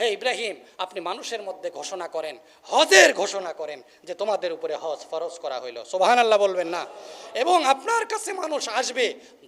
হে ইব্রাহিম, আপনি মানুষের মধ্যে ঘোষণা করেন, হজের ঘোষণা করেন যে তোমাদের উপরে হজ ফরজ করা হইল। সুবহানাল্লাহ বলবেন না? এবং আপনার কাছে মানুষ আসবে,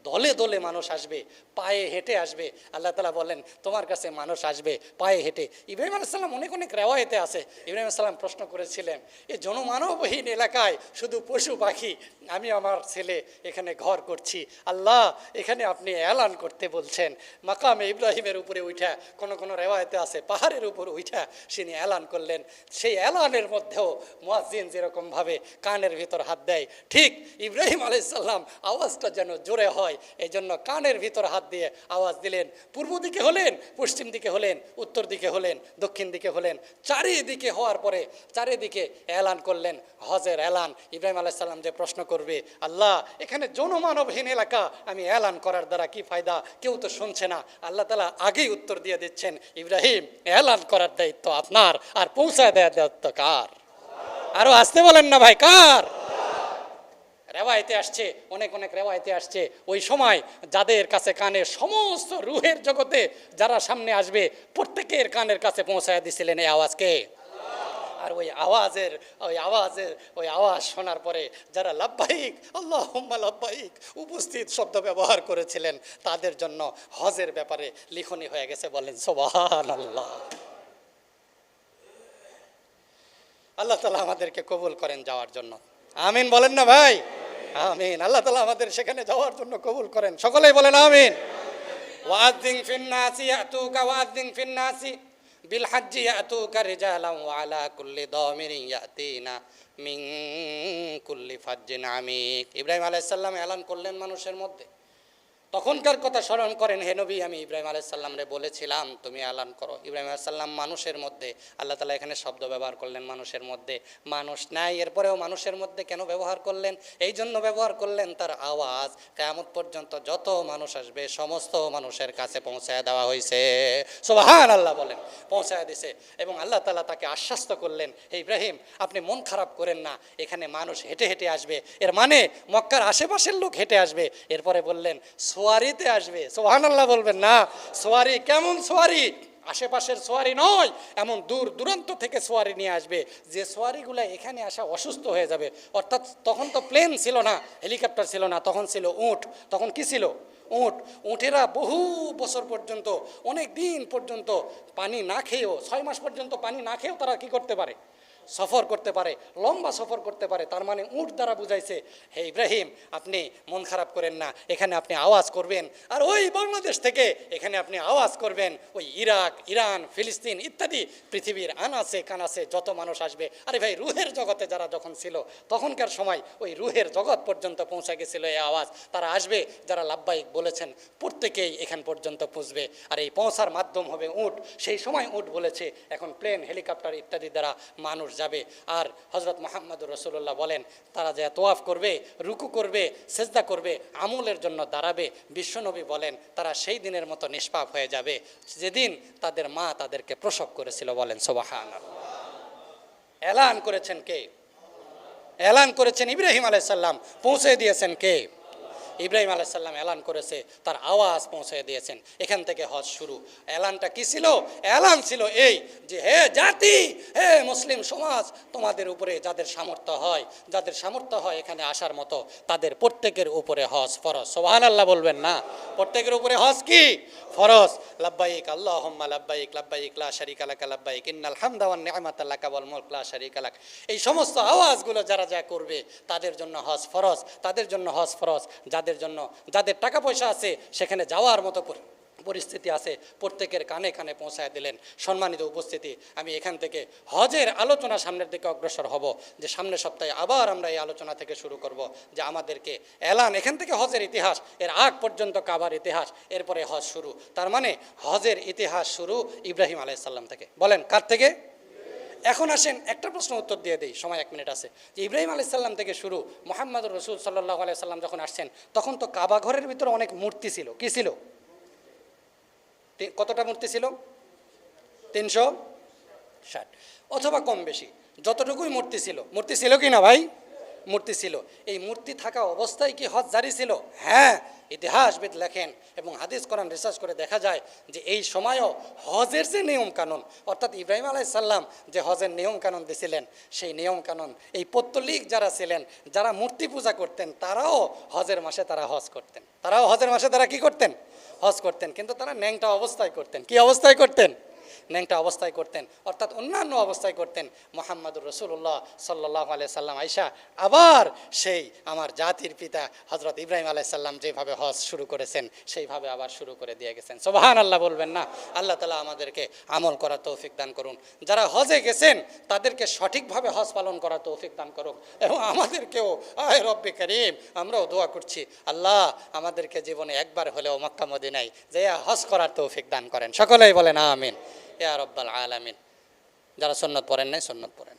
দলে দলে মানুষ আসবে, পায়ে হেঁটে আসবে। আল্লাহ তাআলা বলেন তোমার কাছে মানুষ আসবে পায়ে হেঁটে। ইব্রাহিম আলাইহিস সালাম অনেক অনেক রেওয়ায়েতে আছে, ইব্রাহিম আলাইহিস সালাম প্রশ্ন করেছিলেন, এই জনমানবহীন এলাকায় শুধু পশু পাখি, আমি আমার ছেলে এখানে ঘর করছি, আল্লাহ এখানে আপনি এলান করতে বলছেন। মাকামে ইব্রাহিমের উপরে উঠা, কোনো কোনো রেওয়ায়েতে আছে পাহাড়ের উপর উঠা তিনি এলান করলেন। সেই এলানের মধ্যেও মুয়াজ্জিন যেরকমভাবে কানের ভিতর হাত দেয়, ঠিক ইব্রাহিম আলাইহিস সালাম আওয়াজটা যেন জোরে হয়, এই জন্য কানের ভিতর হাত দিয়ে আওয়াজ দিলেন। পূর্ব দিকে হলেন, পশ্চিম দিকে হলেন, উত্তর দিকে হলেন, দক্ষিণ দিকে হলেন, চারিদিকে হওয়ার পরে চারিদিকে এলান করলেন, হজের এলান। ইব্রাহিম আলাইহিস সালাম যে প্রশ্ন করবে, আল্লাহ এখানে জনমানবহীন এলাকা, আমি এলান করার দ্বারা কি ফায়দা, কেউ তো শুনছে না। আল্লাহ তাআলা আগেই উত্তর দিয়ে দিচ্ছেন, ইব্রাহিম এলান করার দায়িত্ব আপনার, আর পৌঁছায় দেওয়ার দায়িত্ব কার? আরো আসতে বলেন না ভাই, কার? রেওয়ায়েতে আসছে, অনেক অনেক রেওয়ায়েতে আসছে, ওই সময় যাদের কাছে কানে, সমস্ত রুহের জগতে যারা সামনে আসবে প্রত্যেকের কানের কাছে পৌঁছায় দিছিলেন এই আওয়াজকে। আর ওই আওয়াজ শোনার পরে যারা লাব্বাইক আল্লাহুম্মা লাব্বাইক উপস্থিত শব্দ ব্যবহার করেছিলেন, তাদের জন্য হজের ব্যাপারে লিখনি হয়ে গেছে। বলেন সুবহানাল্লাহ। আল্লাহ তাআলা আমাদেরকে কবুল করেন যাওয়ার জন্য, আমিন বলেন না ভাই? আমিন। আল্লাহ তাআলা আমাদের সেখানে যাওয়ার জন্য কবুল করেন, সকলেই বলেন আমিন। ওয়াযিন ফিন্নাসি ইয়াতুকা ওয়াযিন ফিন্নাসি বিল হাজ্জি ইয়াতুকা রিজালান ওয়া আলা কুল্লি দামিরিন ইয়াতিনা মিন কুল্লি ফাজ্জিন আমিক। ইব্রাহিম আলাইহিস সালাম এলান করলেন মানুষের মধ্যে। তখনকার কথা স্মরণ করেন, হে নবী আমি ইব্রাহিম আলাইহিস সালামরে বলেছিলাম তুমি এলান করো। ইব্রাহিম আলাইহিস সালাম মানুষের মধ্যে, আল্লাহ তাআলা এখানে শব্দ ব্যবহার করলেন মানুষের মধ্যে, মানুষ নাই এরপরেও মানুষের মধ্যে কেন ব্যবহার করলেন? এই জন্য ব্যবহার করলেন তার আওয়াজ কিয়ামত পর্যন্ত যত মানুষ আসবে সমস্ত মানুষের কাছে পৌঁছায় দেওয়া হয়েছে। সুবহানাল্লাহ বলেন, পৌঁছায় দিয়েছে। এবং আল্লাহ তাআলা তাকে আশ্বস্ত করলেন, হে ইব্রাহিম আপনি মন খারাপ করেন না, এখানে মানুষ হেঁটে হেঁটে আসবে, এর মানে মক্কার আশেপাশের লোক হেঁটে আসবে। এরপরে বললেন সোয়ারিতে আসবে। সুবহানাল্লাহ বলবেন না? সোয়ারি কেমন সোয়ারি? আশেপাশের সোয়ারি নয়, এমন দূর দূরান্ত থেকে সোয়ারি নিয়ে আসবে, যে সোয়ারিগুলো এখানে আসা অসুস্থ হয়ে যাবে। অর্থাৎ তখন তো প্লেন ছিল না, হেলিকপ্টার ছিল না, তখন ছিল উট। তখন কি ছিল? উট। উটেরা বহু বছর পর্যন্ত, অনেক দিন পর্যন্ত পানি না খেয়েও, 6 মাস পর্যন্ত পানি না খেয়েও তারা কি করতে পারে? সফর করতে পারে, লম্বা সফর করতে পারে। তার মানে উট দ্বারা বুঝাইছে, হে ইব্রাহিম আপনি মন খারাপ করেন না, এখানে আপনি আওয়াজ করবেন, আর ওই বাংলাদেশ থেকে এখানে আপনি আওয়াজ করবেন, ওই ইরাক, ইরান, ফিলিস্তিন ইত্যাদি পৃথিবীর আনাচে কানাচে যত মানুষ আসবে। আরে ভাই, রুহের জগতে যারা যখন ছিল তখনকার সময় ওই রুহের জগৎ পর্যন্ত পৌঁছে গেছিল এই আওয়াজ। তারা আসবে, যারা লাব্বাইক বলেছেন প্রত্যেকেই এখান পর্যন্ত পৌঁছবে, আর এই পৌঁছার মাধ্যম হবে উট। সেই সময় উট বলেছে, এখন প্লেন, হেলিকপ্টার ইত্যাদি দ্বারা মানুষ যাবে। আর হযরত মুহাম্মদুর রাসূলুল্লাহ বলেন, তারা যে তোয়াফ করবে, রুকু করবে, সেজদা করবে, আমলের জন্য দাঁড়াবে, বিশ্বনবী বলেন তারা সেই দিনের মতো নিষ্পাপ হয়ে যাবে যেদিন তাদের মা তাদেরকে প্রসব করেছিল। বলেন সুবহানাল্লাহ। এলান করেছেন কে? এলান করেছেন ইব্রাহিম আলাইহিস সালাম। পৌঁছে দিয়েছেন কে? ইব্রাহিম আলাইহিস সালাম এলান করেছে, তার আওয়াজ পৌঁছে দিয়েছেন। এখান থেকে হজ শুরু। এলানটা কি ছিল? এলান ছিল এই যে, হে জাতি, হে মুসলিম সমাজ, তোমাদের উপরে যাদের সামর্থ্য হয় এখানে আসার মতো, তাদের প্রত্যেকের উপরে হজ ফরজ। সুবহানাল্লাহ বলবেন না? প্রত্যেকের উপরে হজ কি? ফরজ। লাব্বাইক আল্লাহুম্মা লাব্বাইক, লাব্বাইক লা শারীকা লাকা লাব্বাইক, ইন্নাল হামদা ওয়ান নি'মাতা লাকা ওয়াল মুলক লা শারীকা লাক। এই সমস্ত আওয়াজগুলো যারা যা করবে তাদের জন্য হজ ফরজ, তাদের জন্য হজ ফরজ। যাদের টাকা পয়সা আছে, সেখানে যাওয়ার মতো পরিস্থিতি আছে, প্রত্যেকের কানে কানে পৌঁছায় দিলেন। সম্মানিত উপস্থিতি, আমি এখান থেকে হজের আলোচনা সামনের দিকে অগ্রসর হব, যে সামনের সপ্তাহে আবার আমরা এই আলোচনা থেকে শুরু করব, যে আমাদেরকে এলান, এখান থেকে হজের ইতিহাস, এর আগ পর্যন্ত কাবার ইতিহাস, এরপরে হজ শুরু। তার মানে হজের ইতিহাস শুরু ইব্রাহিম আলাইহিস সালাম থেকে। বলেন কার থেকে? এখন আসেন একটা প্রশ্ন উত্তর দিয়ে দেই, সময় 1 মিনিট আছে। যে ইব্রাহিম আলাইহিস সালাম থেকে শুরু, মুহাম্মদুর রাসূল সাল্লাল্লাহু আলাইহি সাল্লাম যখন আসছেন, তখন তো কাবা ঘরের ভিতরে অনেক মূর্তি ছিল। কি ছিল? কতটা মূর্তি ছিল? 360 অথবা কম বেশি, যতটুকুই মূর্তি ছিল কি না ভাই? মূর্তি ছিল। এই মূর্তি থাকা অবস্থায় কি হজ জারি ছিল? হ্যাঁ, ইতিহাসবিদ লেখেন এবং হাদিস কোরআন রিসার্চ করে দেখা যায় যে এই সময়ও হজের যে নিয়ম কানুন, অর্থাৎ ইব্রাহিম আলাইহিস সালাম যে হজের নিয়ম কানুন দিয়েছিলেন, সেই নিয়ম কানুন এই পৌত্তলিক যারা ছিলেন, যারা মূর্তি পূজা করতেন, তারাও হজের মাসে তারা হজ করতেন। তারাও হজের মাসে তারা কি করতেন? হজ করতেন। কিন্তু তারা ন্যাংটা অবস্থায় করতেন। কি অবস্থায় করতেন? ন্যাংটা অবস্থায় করতেন, অর্থাৎ অন্যান্য অবস্থায় করতেন। মুহাম্মদুর রাসূলুল্লাহ সাল্লাল্লাহু আলাইহি সাল্লাম আয়েশা আবার সেই আমার জাতির পিতা হযরত ইব্রাহিম আলাইহিস সালাম যেভাবে হজ শুরু করেছেন সেইভাবে আবার শুরু করে দিয়ে গেছেন। সুবহানাল্লাহ বলবেন না? আল্লাহ তাআলা আমাদেরকে আমল করার তৌফিক দান করুন। যারা হজে গেছেন তাদেরকে সঠিকভাবে হজ পালন করার তৌফিক দান করুন এবং আমাদেরকেও আয় রব্বে কারীম আমরাও দোয়া করছি, আল্লাহ আমাদেরকে জীবনে একবার হলেও মক্কা মদিনায় যেয়ে হজ করার তৌফিক দান করেন। সকলেই বলেন আমিন ইয়া রাব্বাল আলামিন। যারা সুন্নাত পড়েন নাই সুন্নাত পড়েন।